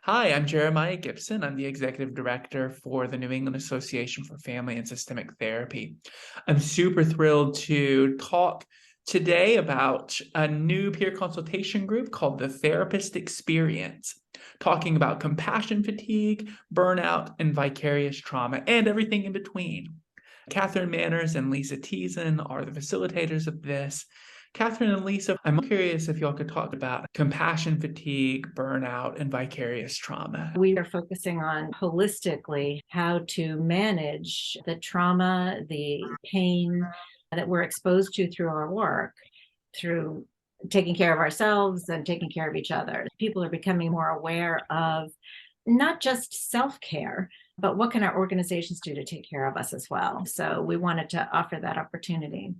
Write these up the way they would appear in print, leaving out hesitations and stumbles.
Hi, I'm Jeremiah Gibson. I'm the Executive Director for the New England Association for Family and Systemic Therapy. I'm super thrilled to talk today about a new peer consultation group called the Therapist Experience, talking about compassion fatigue, burnout, and vicarious trauma, and everything in between. Katherine Manners and Lisa Tieszen are the facilitators of this. Katherine and Lisa, I'm curious if y'all could talk about compassion fatigue, burnout, and vicarious trauma. We are focusing on holistically how to manage the trauma, the pain that we're exposed to through our work, through taking care of ourselves and taking care of each other. People are becoming more aware of not just self-care, but what can our organizations do to take care of us as well. So we wanted to offer that opportunity.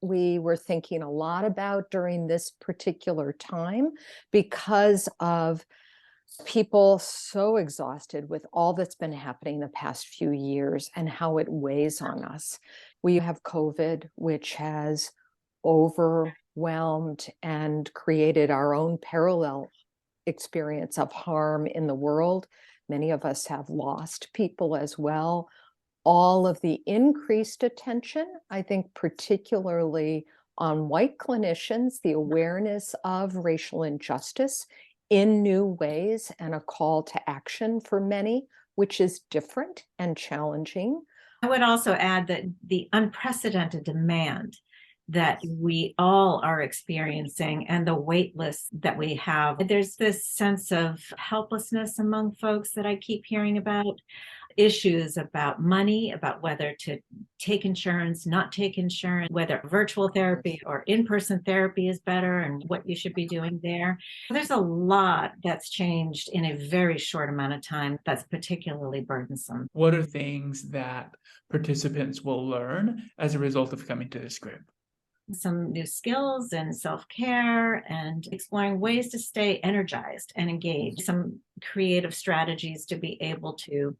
We were thinking a lot about during this particular time because of people so exhausted with all that's been happening the past few years and how it weighs on us. We have COVID, which has overwhelmed and created our own parallel experience of harm in the world. Many of us have lost people as well. All of the increased attention, I think particularly on white clinicians, the awareness of racial injustice in new ways and a call to action for many, which is different and challenging. I would also add that the unprecedented demand that we all are experiencing and the wait list that we have. There's this sense of helplessness among folks that I keep hearing about, issues about money, about whether to take insurance, not take insurance, whether virtual therapy or in-person therapy is better and what you should be doing there. There's a lot that's changed in a very short amount of time that's particularly burdensome. What are things that participants will learn as a result of coming to this group? Some new skills and self-care and exploring ways to stay energized and engaged, some creative strategies to be able to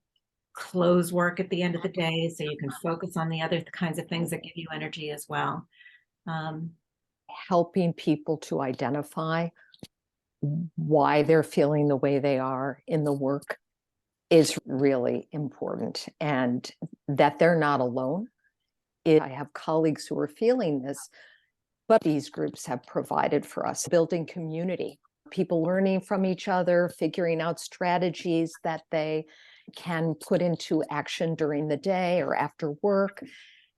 close work at the end of the day so you can focus on the other kinds of things that give you energy as well. Helping people to identify why they're feeling the way they are in the work is really important, and that they're not alone. I have colleagues who are feeling this, but these groups have provided for us building community, people learning from each other, figuring out strategies that they can put into action during the day or after work,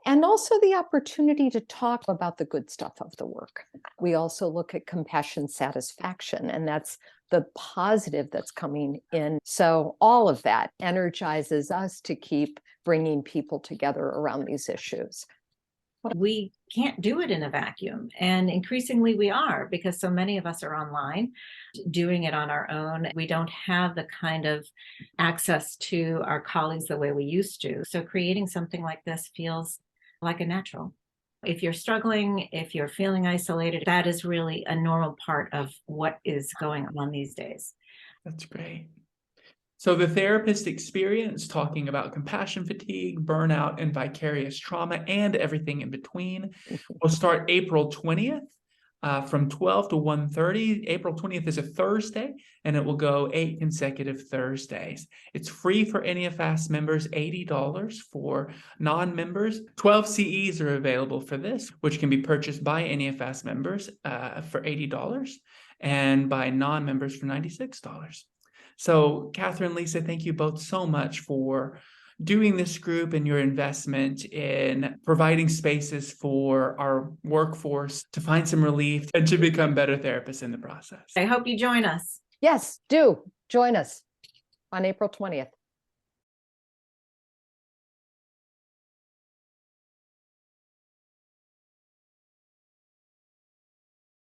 and also the opportunity to talk about the good stuff of the work. We also look at compassion satisfaction, and that's the positive that's coming in. So all of that energizes us to keep bringing people together around these issues. We can't do it in a vacuum, and increasingly we are, because so many of us are online doing it on our own. We don't have the kind of access to our colleagues the way we used to. So creating something like this feels like a natural. If you're struggling, if you're feeling isolated, that is really a normal part of what is going on these days. That's great. So the Therapist Experience, talking about compassion fatigue, burnout, and vicarious trauma, and everything in between, will start April 20th from 12 to 1:30. April 20th is a Thursday, and it will go 8 consecutive Thursdays. It's free for NEAFAST members, $80 for non-members. 12 CEs are available for this, which can be purchased by NEAFAST members for $80 and by non-members for $96. So, Katherine, Lisa, thank you both so much for doing this group and your investment in providing spaces for our workforce to find some relief and to become better therapists in the process. I hope you join us. Yes, do join us on April 20th.